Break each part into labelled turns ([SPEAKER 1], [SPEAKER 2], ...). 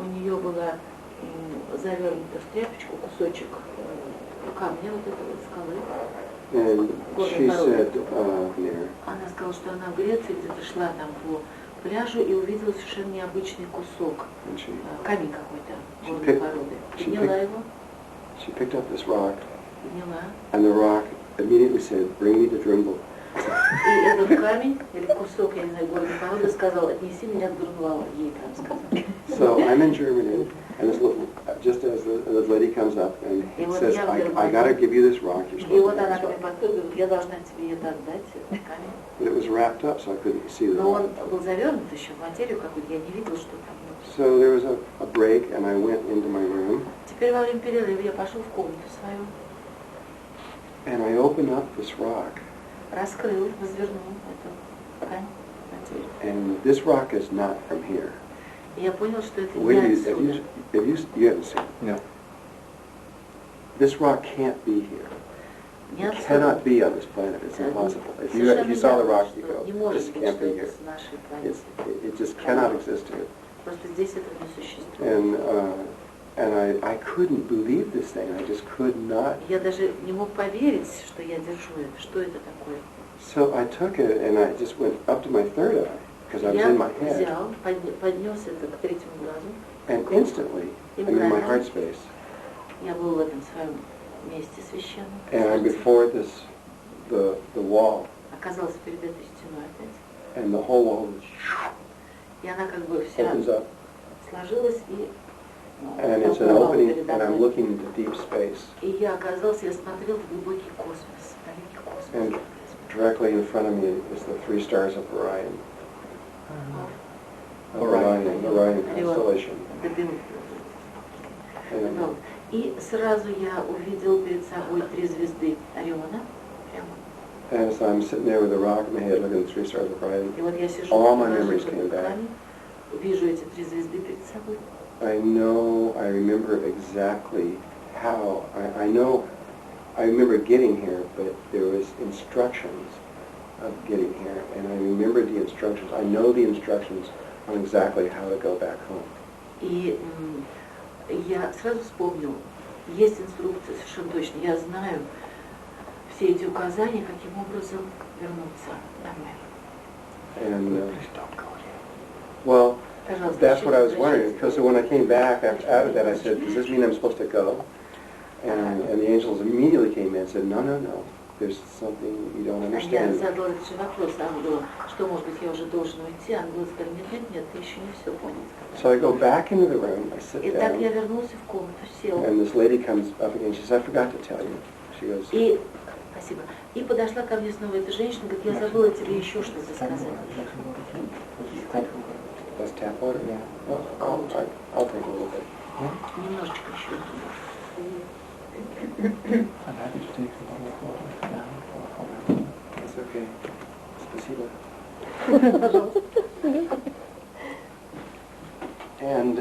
[SPEAKER 1] у нее была завернута в тряпочку кусочек камня вот этого скалы.
[SPEAKER 2] And she said,
[SPEAKER 1] Она сказала, что она в Греции где-то шла там по пляжу и увидела совершенно необычный кусок, камень какой-то горной породы. Подняла его.
[SPEAKER 2] She picked up this rock,
[SPEAKER 1] Подняла.
[SPEAKER 2] and the rock immediately said, "Bring me to Drumbal."
[SPEAKER 1] И этот камень, или кусок, я не знаю, горной породы, сказал, отнеси меня к Друнвало, ей там сказал.
[SPEAKER 2] So I'm in Germany, and this little, just as the lady comes up and says, I gotta give you this rock, you're
[SPEAKER 1] И вот
[SPEAKER 2] supposed to
[SPEAKER 1] она
[SPEAKER 2] have
[SPEAKER 1] ко
[SPEAKER 2] this
[SPEAKER 1] мне
[SPEAKER 2] rock.
[SPEAKER 1] подходит, говорит, я должна тебе это отдать, этот камень.
[SPEAKER 2] But it was wrapped up, so I couldn't see the
[SPEAKER 1] Но он
[SPEAKER 2] rock.
[SPEAKER 1] был завернут еще в материю какую-то, я не видел, что там внутри.
[SPEAKER 2] So there was a break, and I went into my room,
[SPEAKER 1] Теперь во время перерыва я пошел в комнату свою,
[SPEAKER 2] and I opened up this rock,
[SPEAKER 1] раскрыл, развернул эту ткань, материю.
[SPEAKER 2] and this rock is not from here.
[SPEAKER 1] И я понял, что это
[SPEAKER 2] Wait,
[SPEAKER 1] не
[SPEAKER 2] you
[SPEAKER 1] отсюда.
[SPEAKER 2] haven't seen it?
[SPEAKER 3] No.
[SPEAKER 2] This rock can't be here.
[SPEAKER 1] Не
[SPEAKER 2] It
[SPEAKER 1] отсюда.
[SPEAKER 2] cannot be on this planet. It's impossible. If you saw the rock, you go,
[SPEAKER 1] не может
[SPEAKER 2] this
[SPEAKER 1] быть,
[SPEAKER 2] can't
[SPEAKER 1] что
[SPEAKER 2] be
[SPEAKER 1] это
[SPEAKER 2] here.
[SPEAKER 1] с нашей планеты.
[SPEAKER 2] It just cannot exist here.
[SPEAKER 1] Просто здесь этого не существует.
[SPEAKER 2] And I couldn't believe this thing. I just could not.
[SPEAKER 1] Я даже не мог поверить, что я держу это. Что это такое?
[SPEAKER 2] So I took it and I just went up to my third eye because I was
[SPEAKER 1] Я
[SPEAKER 2] in my head.
[SPEAKER 1] взял, поднес это к третьему глазу.
[SPEAKER 2] And instantly, I'm in my heart space.
[SPEAKER 1] Я был в этом своем месте священном.
[SPEAKER 2] And I'm before the wall.
[SPEAKER 1] Оказалась перед этой стеной опять.
[SPEAKER 2] And the whole wall
[SPEAKER 1] И она как бы вся
[SPEAKER 2] opens up.
[SPEAKER 1] сложилась и
[SPEAKER 2] And it's an opening, and I'm looking into deep space.
[SPEAKER 1] И я оказался, я смотрел в глубокий космос, далекий космос.
[SPEAKER 2] And directly in front of me is the 3 stars of Orion. Orion constellation. And
[SPEAKER 1] И сразу я увидел перед собой 3 звезды Ориона.
[SPEAKER 2] as I'm sitting there with a rock in my head looking at the 3 stars of Orion,
[SPEAKER 1] И вот я сижу,
[SPEAKER 2] all my memories came back.
[SPEAKER 1] вижу эти 3 звезды перед собой.
[SPEAKER 2] I remember exactly how, I remember getting here, but there was instructions of getting here, and I remember the instructions. I know the instructions on exactly how to go back home.
[SPEAKER 1] И я сразу вспомнил, есть инструкция совершенно точно, я знаю все эти указания, каким образом вернуться домой.
[SPEAKER 2] And, well, that's what I was wondering, because when I came back after that, I said, does this mean I'm supposed to go? And the angels immediately came in and said, no, there's something you don't
[SPEAKER 1] Я
[SPEAKER 2] understand.
[SPEAKER 1] задала этот же вопрос ангелу, что, может быть, я уже должен уйти. Ангел сказал, нет, ты еще не все понял.
[SPEAKER 2] So I go back into the room, I sit
[SPEAKER 1] И так я
[SPEAKER 2] down,
[SPEAKER 1] вернулся в комнату, сел.
[SPEAKER 2] and this lady comes up again, she says, I forgot to tell you. She goes,
[SPEAKER 1] И, спасибо. И подошла ко мне снова эта женщина, говорит, я забыла тебе еще что-то сказать.
[SPEAKER 2] that's tap water? Yeah. Oh, I'll take a little bit.
[SPEAKER 1] Немножечко еще.
[SPEAKER 3] I'm happy to take a bottle of water now.
[SPEAKER 2] It's okay. Спасибо. And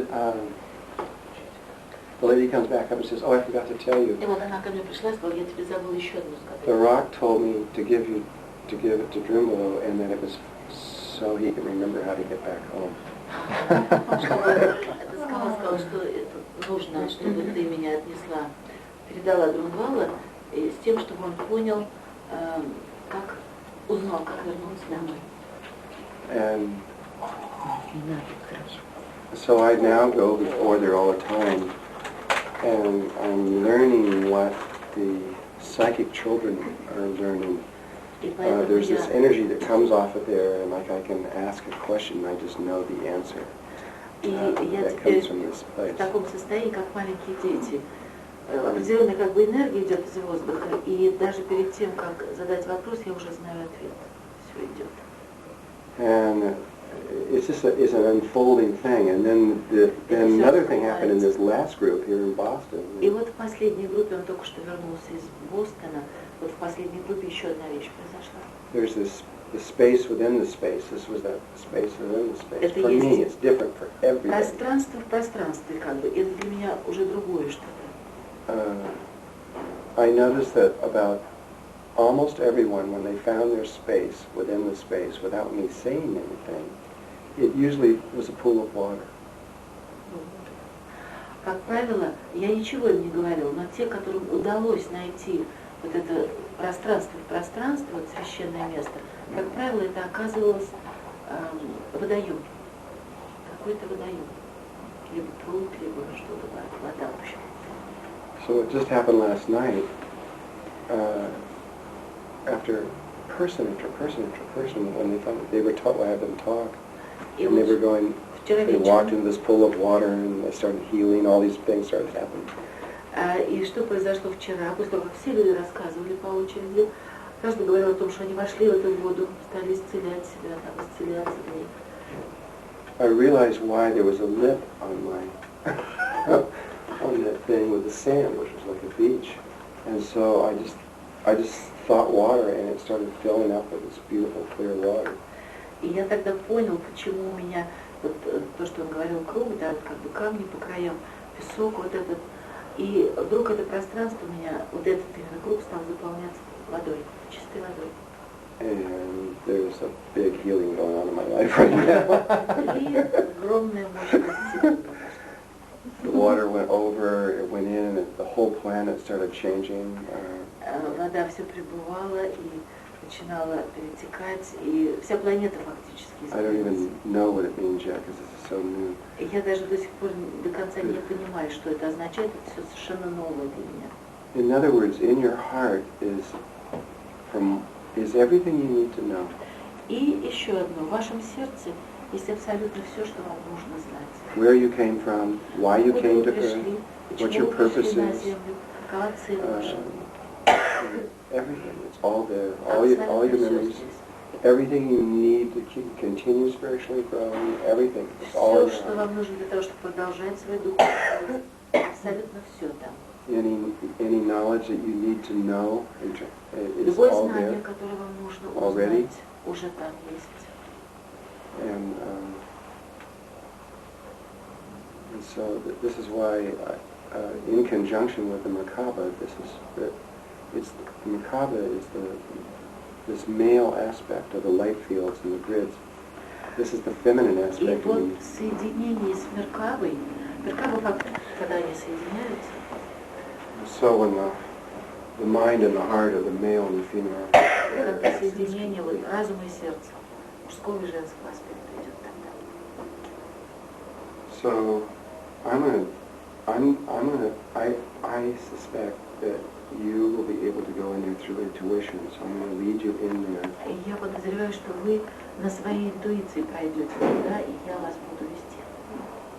[SPEAKER 2] the lady comes back up and says, oh, I forgot to tell you.
[SPEAKER 1] И вот она ко мне пришла и сказала, я тебе забыла еще одну
[SPEAKER 2] The
[SPEAKER 1] сказать.
[SPEAKER 2] rock told me to give it to Drumbalo, and that it was so he could remember how to get back home.
[SPEAKER 1] Эта скала сказала, что это нужно, чтобы ты меня отнесла, передала Друнвало, с тем, чтобы он понял, как узнал, как вернуться домой.
[SPEAKER 2] And so I now go before there all the time, and I'm learning what the psychic children are learning. There's this energy that comes off of there, and like I can ask a question, I just know the answer. That comes from this place.
[SPEAKER 1] В таком состоянии, как маленькие дети. Определенная как бы энергия идет из воздуха, и даже перед тем, как задать вопрос, я уже знаю ответ. Все идет.
[SPEAKER 2] And it's just it's an unfolding thing. And then another thing happened in this last group here in Boston.
[SPEAKER 1] И вот в последней группе, он только что вернулся из Бостона, вот в последней группе еще одна вещь произошла.
[SPEAKER 2] There's the space within the space. This was that space within the space.
[SPEAKER 1] Это
[SPEAKER 2] For me,
[SPEAKER 1] есть
[SPEAKER 2] it's different for everybody.
[SPEAKER 1] пространство в пространстве, как бы. Это для меня уже другое что-то.
[SPEAKER 2] I noticed that about almost everyone, when they found their space within the space, without me saying anything, it usually was a pool of water.
[SPEAKER 1] Как правило, я ничего им не говорила, но те, которым удалось найти вот это пространство в пространство, вот священное место, как правило, это оказывалось водоем, какой-то водоем, либо пруд, либо что-то, вода, в общем.
[SPEAKER 2] So it just happened last night, after person after person after person, when they were taught, I had them talk, and they were going, they walked into this pool of water and they started healing, all these things started happening.
[SPEAKER 1] И что произошло вчера, после того, как все люди рассказывали по очереди, каждый говорил о том, что они вошли в эту воду, стали исцелять себя, там, исцеляться в ней.
[SPEAKER 2] I realized why there was a lip on my, on that thing with the sand, which was like a beach. And so I just thought water, and it started filling up with this beautiful clear water.
[SPEAKER 1] И я тогда понял, почему у меня вот то, что он говорил, круг, да, вот как бы камни по краям, песок вот этот. И вдруг это пространство у меня, вот этот именно круг стал заполняться водой, чистой водой.
[SPEAKER 2] And there's a big healing going on in my life right now.
[SPEAKER 1] И огромная мощность.
[SPEAKER 2] The water went over, it went in, and the whole planet started changing.
[SPEAKER 1] Вода все прибывала и начинала перетекать, и вся планета фактически изменилась.
[SPEAKER 2] I don't even know what it means yet, because this is so new.
[SPEAKER 1] Я даже до сих пор до конца не понимаю, что это означает, это все совершенно новое для меня.
[SPEAKER 2] In other words, in your heart is everything you need to know.
[SPEAKER 1] И еще одно, в вашем сердце есть абсолютно все, что вам нужно знать.
[SPEAKER 2] Where you came from, why you came to Earth, what your purpose
[SPEAKER 1] на
[SPEAKER 2] is.
[SPEAKER 1] землю, какова цель ваша.
[SPEAKER 2] Everything, it's all there, all your memories, everything you need to continue spiritually growing, everything, it's all
[SPEAKER 1] Все, что
[SPEAKER 2] there.
[SPEAKER 1] вам нужно для того, чтобы продолжать свой духовный путь, абсолютно все там.
[SPEAKER 2] Any knowledge that you need to know is
[SPEAKER 1] Любое
[SPEAKER 2] all
[SPEAKER 1] знание,
[SPEAKER 2] there.
[SPEAKER 1] которое вам нужно
[SPEAKER 2] Already?
[SPEAKER 1] узнать, уже там есть.
[SPEAKER 2] And so this is why, in conjunction with the Merkaba, the Merkaba is this male aspect of the light fields and the grids. This is the feminine
[SPEAKER 1] И
[SPEAKER 2] aspect.
[SPEAKER 1] вот в соединении с Меркабой, Меркаба, когда они соединяются,
[SPEAKER 2] So when the mind and the heart of the male and the female.
[SPEAKER 1] это соединение вот разума и сердца, мужского и женского аспекта идет тогда.
[SPEAKER 2] So I suspect that you will be able to go in there through intuition. So I'm going to lead you in there.
[SPEAKER 1] И я подозреваю, что вы на своей интуиции пройдете туда, и я вас буду вести.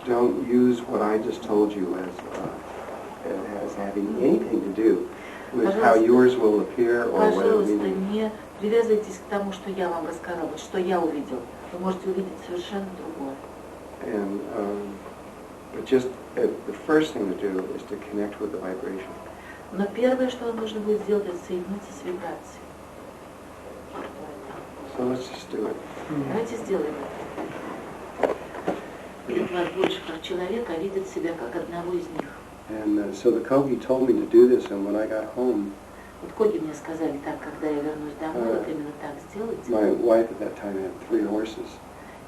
[SPEAKER 2] Don't use what I just told you as having anything to do with how yours will appear or what it will
[SPEAKER 1] Пожалуйста,
[SPEAKER 2] be.
[SPEAKER 1] не привязывайтесь к тому, что я вам рассказала, вот что я увидел. Вы можете увидеть совершенно другое.
[SPEAKER 2] And but just the first thing to do is to connect with the vibration.
[SPEAKER 1] Но первое, что вам нужно будет сделать, это соединиться с вибрацией.
[SPEAKER 2] So let's just do it.
[SPEAKER 1] Давайте сделаем это. Видеть вас больше как человека, а видеть себя как одного из них.
[SPEAKER 2] And so the Kogi told me to do this, and when I got home,
[SPEAKER 1] Вот Коги мне сказали так, когда я вернусь домой, вот именно так сделайте.
[SPEAKER 2] my wife at that time had 3 horses,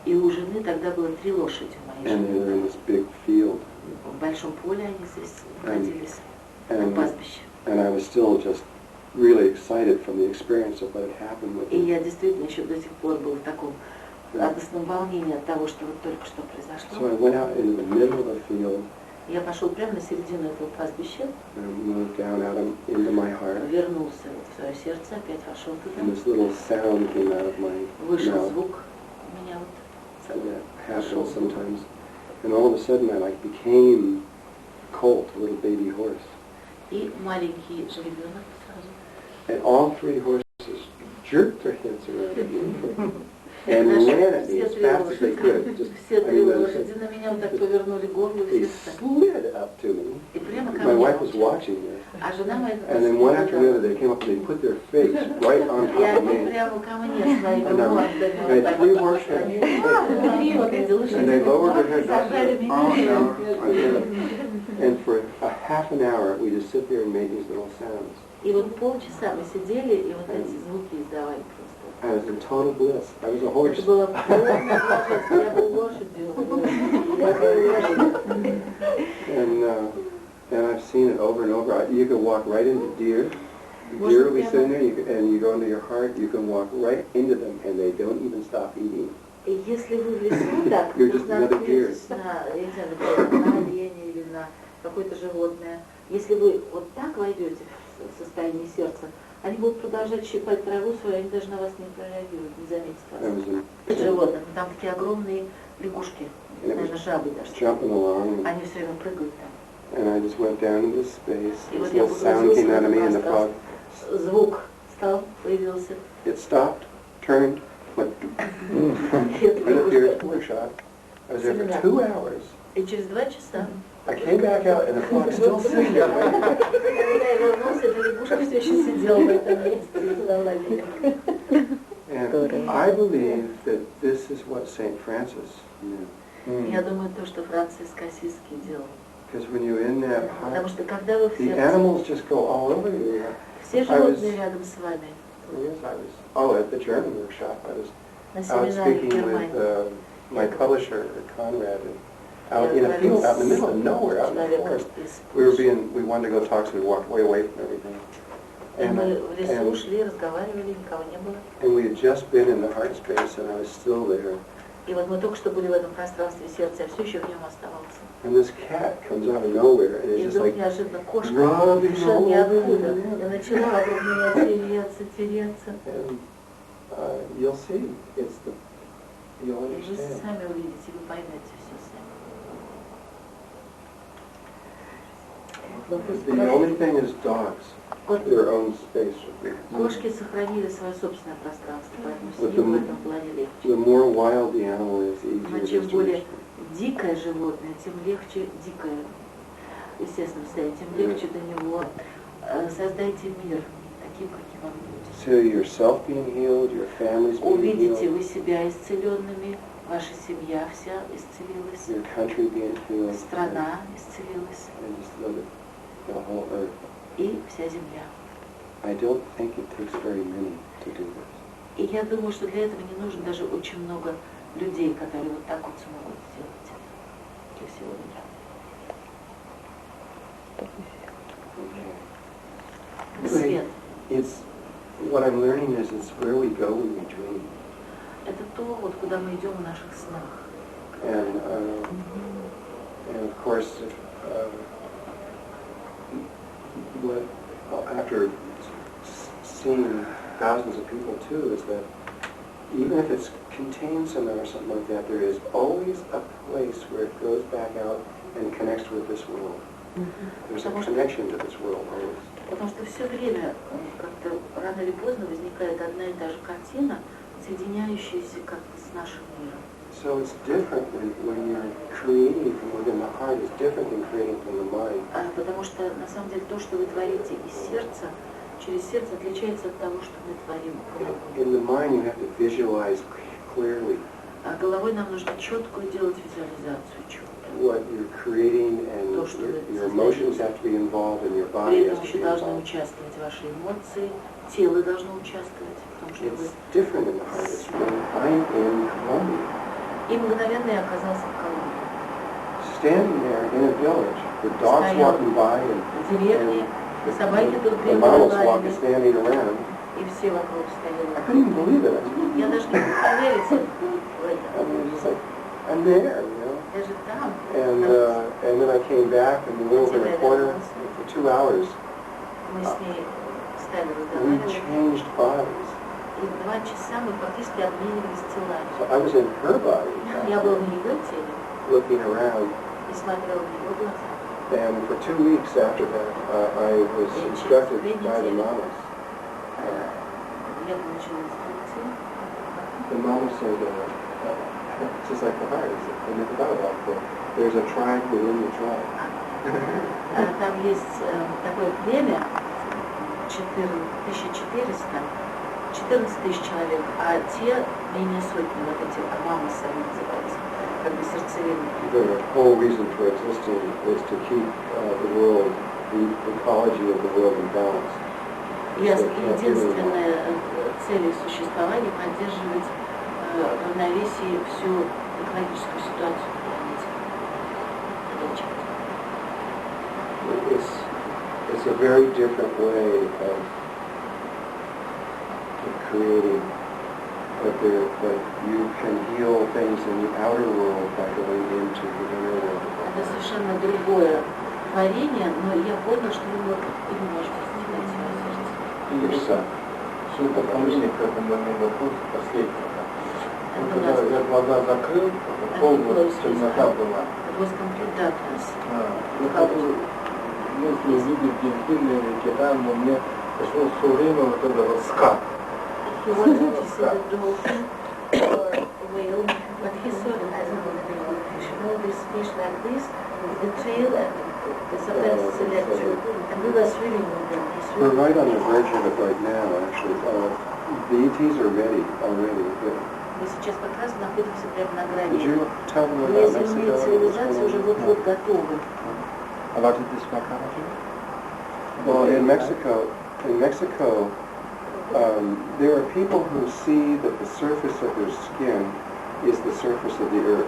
[SPEAKER 1] И у жены тогда было 3 лошади у моей
[SPEAKER 2] and they were
[SPEAKER 1] жены.
[SPEAKER 2] in this big field.
[SPEAKER 1] В большом поле они здесь находились, на пастбище.
[SPEAKER 2] And I was still just really excited from the experience of what had happened with
[SPEAKER 1] И
[SPEAKER 2] me.
[SPEAKER 1] я действительно еще до сих пор был в таком радостном волнении от того, что вот только что
[SPEAKER 2] So
[SPEAKER 1] произошло.
[SPEAKER 2] I went out into the middle of the field
[SPEAKER 1] Я пошел прямо на середину этого пастбища,
[SPEAKER 2] and moved down out into my heart,
[SPEAKER 1] вернулся в свое сердце, опять вошел
[SPEAKER 2] and
[SPEAKER 1] туда.
[SPEAKER 2] this little sound came out of my
[SPEAKER 1] Вышел
[SPEAKER 2] mouth.
[SPEAKER 1] звук у меня вот.
[SPEAKER 2] So that happens sometimes. And all of a sudden I like became a colt, a little baby horse.
[SPEAKER 1] И маленький жеребенок сразу.
[SPEAKER 2] And all 3 horses jerked their heads around and ran at me as fast as they could. Just,
[SPEAKER 1] Все
[SPEAKER 2] I
[SPEAKER 1] 3
[SPEAKER 2] mean,
[SPEAKER 1] лошади на меня вот так повернули голову,
[SPEAKER 2] they
[SPEAKER 1] все так.
[SPEAKER 2] slid up to me.
[SPEAKER 1] И прямо ко
[SPEAKER 2] My
[SPEAKER 1] мне.
[SPEAKER 2] wife was watching this.
[SPEAKER 1] А жена моя
[SPEAKER 2] And then one after another they came up and they put their face right on
[SPEAKER 1] И
[SPEAKER 2] top of
[SPEAKER 1] они
[SPEAKER 2] me.
[SPEAKER 1] прямо ко мне своими
[SPEAKER 2] And I
[SPEAKER 1] мордами.
[SPEAKER 2] had 3 horses.
[SPEAKER 1] Они, вот эти лошади,
[SPEAKER 2] And they lowered their heads
[SPEAKER 1] сажали
[SPEAKER 2] up.
[SPEAKER 1] меня.
[SPEAKER 2] And for a half an hour we just sit there and make these little sounds.
[SPEAKER 1] И вот полчаса мы сидели, и вот эти звуки издавали просто.
[SPEAKER 2] I was in total bliss. I was a horse.
[SPEAKER 1] Это было полное блаженство, я был лошадью. Я был лошадью.
[SPEAKER 2] And it over and over. You can walk right into deer. The deer will be sitting there, and you go into your heart, you can walk right into them, and they don't even stop eating.
[SPEAKER 1] Если вы в лесу так, наткнетесь на, я не знаю, например, на оленя или на какое-то животное, если вы вот так войдете в состояние сердца, они будут продолжать щипать траву свою, они даже на вас не прореагируют, не заметят вас. Животных, там такие огромные лягушки, наверное, жабы даже. Они все время прыгают там.
[SPEAKER 2] And I just went down into this space.
[SPEAKER 1] И вот
[SPEAKER 2] This
[SPEAKER 1] я
[SPEAKER 2] little sound came out of me in the fog.
[SPEAKER 1] Звук стал, появился.
[SPEAKER 2] It stopped, turned, went. Right up here, full shot. I was there for 2 hours.
[SPEAKER 1] И через 2 часа.
[SPEAKER 2] I came back out and the frog still sitting there.
[SPEAKER 1] Когда я вернулся, эта лягушка все еще сидела в этом месте и ждала меня.
[SPEAKER 2] And I believe that this is what St. Francis knew.
[SPEAKER 1] Я думаю, то, что Франциск Ассизский делал.
[SPEAKER 2] Because when you're in that
[SPEAKER 1] Потому
[SPEAKER 2] heart,
[SPEAKER 1] что когда вы в
[SPEAKER 2] the
[SPEAKER 1] сердце,
[SPEAKER 2] animals just go all over you.
[SPEAKER 1] все животные рядом с вами.
[SPEAKER 2] Yes, I was. Oh, at the German workshop, I was
[SPEAKER 1] На
[SPEAKER 2] out
[SPEAKER 1] семинаре в
[SPEAKER 2] speaking
[SPEAKER 1] Германии.
[SPEAKER 2] with my publisher, Conrad, and out in a field, out in the middle of nowhere, out in the forest. We wanted to go talk, so we walked way away from everything.
[SPEAKER 1] И мы в лесу ушли, разговаривали, никого не было.
[SPEAKER 2] And we had just been in the heart space, and I was still there.
[SPEAKER 1] И вот мы только что были в этом пространстве сердца, я все еще в нем оставался.
[SPEAKER 2] And this cat comes out of nowhere, and
[SPEAKER 1] И
[SPEAKER 2] it's just
[SPEAKER 1] вдруг
[SPEAKER 2] like
[SPEAKER 1] неожиданно кошка
[SPEAKER 2] rubbing
[SPEAKER 1] пришла
[SPEAKER 2] all over
[SPEAKER 1] ниоткуда
[SPEAKER 2] me.
[SPEAKER 1] и начала вокруг меня тереться.
[SPEAKER 2] And you'll see, you'll
[SPEAKER 1] И вы
[SPEAKER 2] understand.
[SPEAKER 1] сами увидите, вы поймете все сами.
[SPEAKER 2] The only thing is dogs, their own space.
[SPEAKER 1] Кошки сохранили свое собственное пространство, поэтому с ним в этом плане легче.
[SPEAKER 2] The more wild the animal is, the easier
[SPEAKER 1] Но
[SPEAKER 2] it is
[SPEAKER 1] чем
[SPEAKER 2] to
[SPEAKER 1] более
[SPEAKER 2] reach.
[SPEAKER 1] дикое животное, тем легче дикое, естественно, состояние, тем легче для него. Создайте мир таким, каким он будет.
[SPEAKER 2] So yourself being healed, your family's being
[SPEAKER 1] Увидите
[SPEAKER 2] healed,
[SPEAKER 1] вы себя исцеленными, ваша семья вся исцелилась,
[SPEAKER 2] your country being healed,
[SPEAKER 1] страна исцелилась
[SPEAKER 2] and just the whole earth.
[SPEAKER 1] и вся земля.
[SPEAKER 2] I don't think it takes very many to do this.
[SPEAKER 1] И я думаю, что для этого не нужно даже очень много людей, которые вот так вот смогут сделать это для всего мира. Свет.
[SPEAKER 2] It's what I'm learning is it's where we go when we dream.
[SPEAKER 1] Это то, вот куда мы идем в наших снах.
[SPEAKER 2] And of course, after seeing thousands of people too, is that even if it's contained somewhere or something like that, there is always a place where it goes back out and connects with this world. There's a connection to this world always.
[SPEAKER 1] Потому что все время, как-то рано или поздно возникает одна и та же картина, соединяющаяся как-то с нашим миром.
[SPEAKER 2] So it's different when you're creating from within the heart is different than creating from the mind.
[SPEAKER 1] Потому что на самом деле то, что вы творите из сердца, через сердце отличается от того, что мы творим головой.
[SPEAKER 2] In the mind you have to visualize clearly.
[SPEAKER 1] А головой нам нужно четкую делать визуализацию,
[SPEAKER 2] What you're creating and your emotions have to be involved and your body
[SPEAKER 1] При
[SPEAKER 2] has
[SPEAKER 1] этом
[SPEAKER 2] to
[SPEAKER 1] еще
[SPEAKER 2] be
[SPEAKER 1] должны
[SPEAKER 2] involved.
[SPEAKER 1] участвовать ваши эмоции, тело должно участвовать, потому что вы...
[SPEAKER 2] It's different in the heart. It's when I'm in Colombia.
[SPEAKER 1] И мгновенно я оказался в Колумбии.
[SPEAKER 2] Standing there in a village, the dogs walking by and
[SPEAKER 1] В деревне, собаки тут
[SPEAKER 2] the mamas
[SPEAKER 1] бегали,
[SPEAKER 2] standing around.
[SPEAKER 1] и все вокруг
[SPEAKER 2] I
[SPEAKER 1] стояли.
[SPEAKER 2] couldn't even believe it.
[SPEAKER 1] Я даже не мог поверить в
[SPEAKER 2] I
[SPEAKER 1] это.
[SPEAKER 2] mean, it's just like, I'm there, you know.
[SPEAKER 1] Я же там.
[SPEAKER 2] And then I came back and we went over in a corner for 2 hours.
[SPEAKER 1] Мы с ней стали
[SPEAKER 2] We
[SPEAKER 1] разговаривать.
[SPEAKER 2] changed bodies.
[SPEAKER 1] И в 2 часа мы фактически обменивались телами.
[SPEAKER 2] So I was in her body,
[SPEAKER 1] Я был в ее теле
[SPEAKER 2] looking around.
[SPEAKER 1] и смотрел в его глаза.
[SPEAKER 2] And for 2 weeks after that, I was instructed by the mamas.
[SPEAKER 1] Я получила инструкцию.
[SPEAKER 2] The mama said, just like the heart, I never thought about it. There's a tribe within the tribe.
[SPEAKER 1] Там есть такое племя, 1400, 14 тысяч человек, а те менее сотни, вот эти мамы сами называются, как бы сердцевины.
[SPEAKER 2] The whole reason for existing is to keep the world, the ecology of the world in balance.
[SPEAKER 1] Единственная цель существования — поддерживать в равновесии всю экологическую ситуацию на планете.
[SPEAKER 2] it's a very different way of creating, but you can heal things in the outer world by going into the inner world.
[SPEAKER 1] Это совершенно другое творение, но я понял, что вы можете сделать свое сердце.
[SPEAKER 4] Судя по мне, к этому вопросу последнего. Когда я глаза закрыл, полная темнота была. Если увидеть дельфины или океан, но мне пришлось все время вот это вот скат.
[SPEAKER 1] He wanted to see the dolphin or whale, but he saw it as a fish. You know, this fish like this, with the tail and the sometimes it's electric. And we were swimming with them.
[SPEAKER 2] We're right on the verge of it right now, actually. The ETs are ready already.
[SPEAKER 1] Мы сейчас как раз находимся прямо на грани.
[SPEAKER 2] Did you tell them about
[SPEAKER 1] Неземные цивилизации уже вот-вот готовы.
[SPEAKER 3] About this psychology?
[SPEAKER 2] Well, in Mexico, there are people who see that the surface of their skin is the surface of the earth.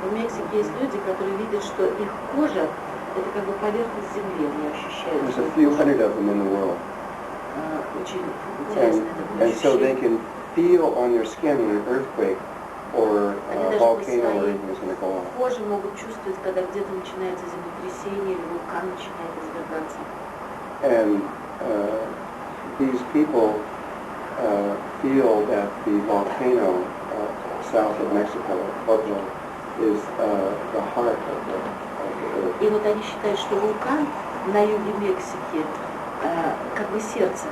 [SPEAKER 1] В Мексике есть люди, которые видят, что их кожа — это как бы поверхность земли, они ощущают.
[SPEAKER 2] There's a few hundred of them in the world.
[SPEAKER 1] Очень интересно это
[SPEAKER 2] And so they
[SPEAKER 1] ощущение.
[SPEAKER 2] can feel on their skin when an earthquake or a volcano or anything is going to go off.
[SPEAKER 1] Кожа могут чувствовать, когда где-то начинается землетрясение или вулкан начинает извергаться.
[SPEAKER 2] And these people feel that the volcano south of Mexico, Pueblo, is the heart of the earth.
[SPEAKER 1] И вот они считают, что вулкан на юге Мексики как бы сердце.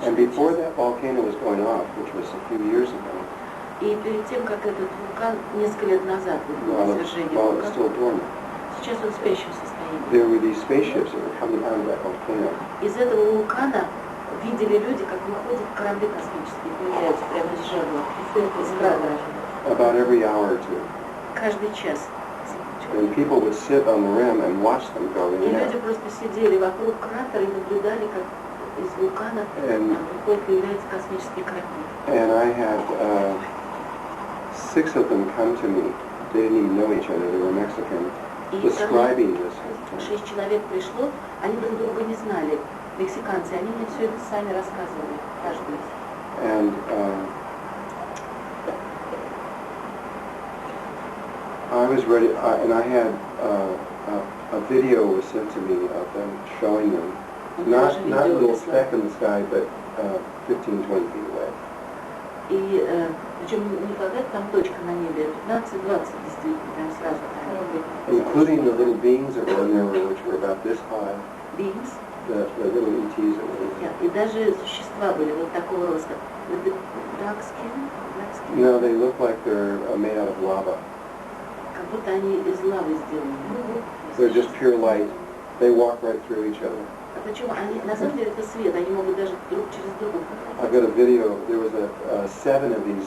[SPEAKER 2] And before that volcano was going off, which was a few years ago,
[SPEAKER 1] И перед тем, как этот вулкан несколько лет назад был
[SPEAKER 2] while
[SPEAKER 1] извержение
[SPEAKER 2] it was still
[SPEAKER 1] вулкана,
[SPEAKER 2] dormant,
[SPEAKER 1] сейчас он в спящем состоянии.
[SPEAKER 2] there were these spaceships that were coming out of that volcano.
[SPEAKER 1] Из этого вулкана видели люди, как выходят корабли космические, появляются прямо из жерла, из кратера.
[SPEAKER 2] About every hour or two.
[SPEAKER 1] Каждый час.
[SPEAKER 2] And people would sit on the rim and watch them go in
[SPEAKER 1] И
[SPEAKER 2] and
[SPEAKER 1] люди
[SPEAKER 2] out.
[SPEAKER 1] просто сидели вокруг кратера и наблюдали, как из вулкана выходят, появляются космические корабли.
[SPEAKER 2] And I had 6 of them come to me. They didn't even know each other. They were Mexican, describing this.
[SPEAKER 1] 6 человек пришло, они друг друга не знали, мексиканцы, они мне все это сами рассказывали, каждый.
[SPEAKER 2] And I was ready, and I had a video was sent to me of them showing them, not a little speck in the sky, but 15, 20 feet away.
[SPEAKER 1] И причем не какая-то там точка на небе, 15-20 действительно, прям сразу.
[SPEAKER 2] Including the little beings that were in there, which were about this high.
[SPEAKER 1] Beings?
[SPEAKER 2] The little ETs that were in there.
[SPEAKER 1] И даже существа были вот такого роста. With the dark skin?
[SPEAKER 2] No, they look like they're made out of lava.
[SPEAKER 1] Как будто они из лавы сделаны.
[SPEAKER 2] They're just pure light. They walk right through each other.
[SPEAKER 1] Причем они, на самом деле, это свет, они могут даже друг через друга.
[SPEAKER 2] I've got a video. There was 7 of these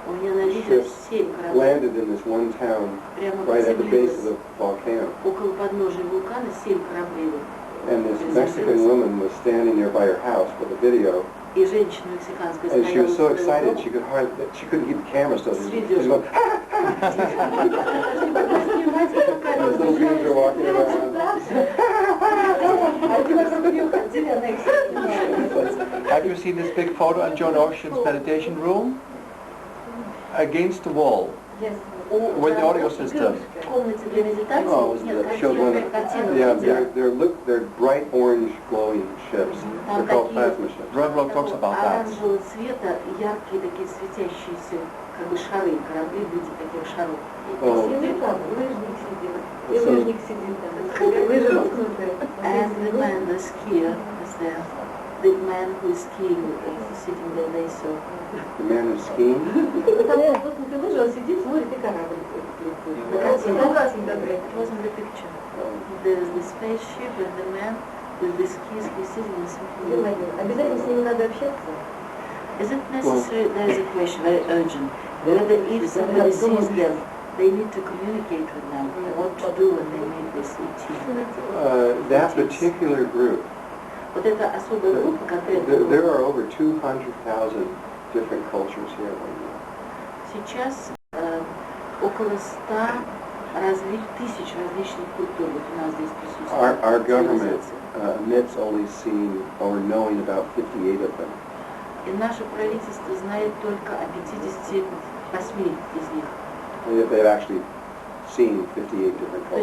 [SPEAKER 1] У меня на видео
[SPEAKER 2] ships
[SPEAKER 1] 7 кораблей.
[SPEAKER 2] landed in this one town right at the base of the volcano.
[SPEAKER 1] Около подножия вулкана 7 кораблей.
[SPEAKER 2] And this Mexican woman was standing there by her house with a video.
[SPEAKER 1] И женщина мексиканская
[SPEAKER 2] And she was so
[SPEAKER 1] стояла
[SPEAKER 2] excited she couldn't keep the camera still. She was going, those little beings are walking around.
[SPEAKER 3] Have you seen this big photo in John Ocean's meditation room? Against the wall. With the audio system.
[SPEAKER 2] Oh, it showed one of, yeah, they're bright orange glowing ships. They're called plasma ships.
[SPEAKER 3] Drunklow talks about that.
[SPEAKER 1] Оранжевого цвета, яркие такие светящиеся, как бы шары, корабли в виде таких шаров.
[SPEAKER 2] Oh.
[SPEAKER 1] And the man, the skier, is there. The man who is skiing, sitting there, they saw.
[SPEAKER 2] The man who's skiing?
[SPEAKER 1] It was in the picture. There's the spaceship and the man with the skis, he's sitting and sitting. Is it necessary, there is a question, very urgent, whether if somebody sees them, they need to communicate with them, what to do when they meet this ET?
[SPEAKER 2] That particular group,
[SPEAKER 1] Вот эта особая группа конкретно.
[SPEAKER 2] there are over 200,000 different cultures here right now.
[SPEAKER 1] Сейчас около 100 тысяч различных культур вот у нас здесь присутствует.
[SPEAKER 2] Our government admits only seeing or knowing about 58 of them.
[SPEAKER 1] И наше правительство знает только о 58 из них.
[SPEAKER 2] They've actually seen 58 different cultures.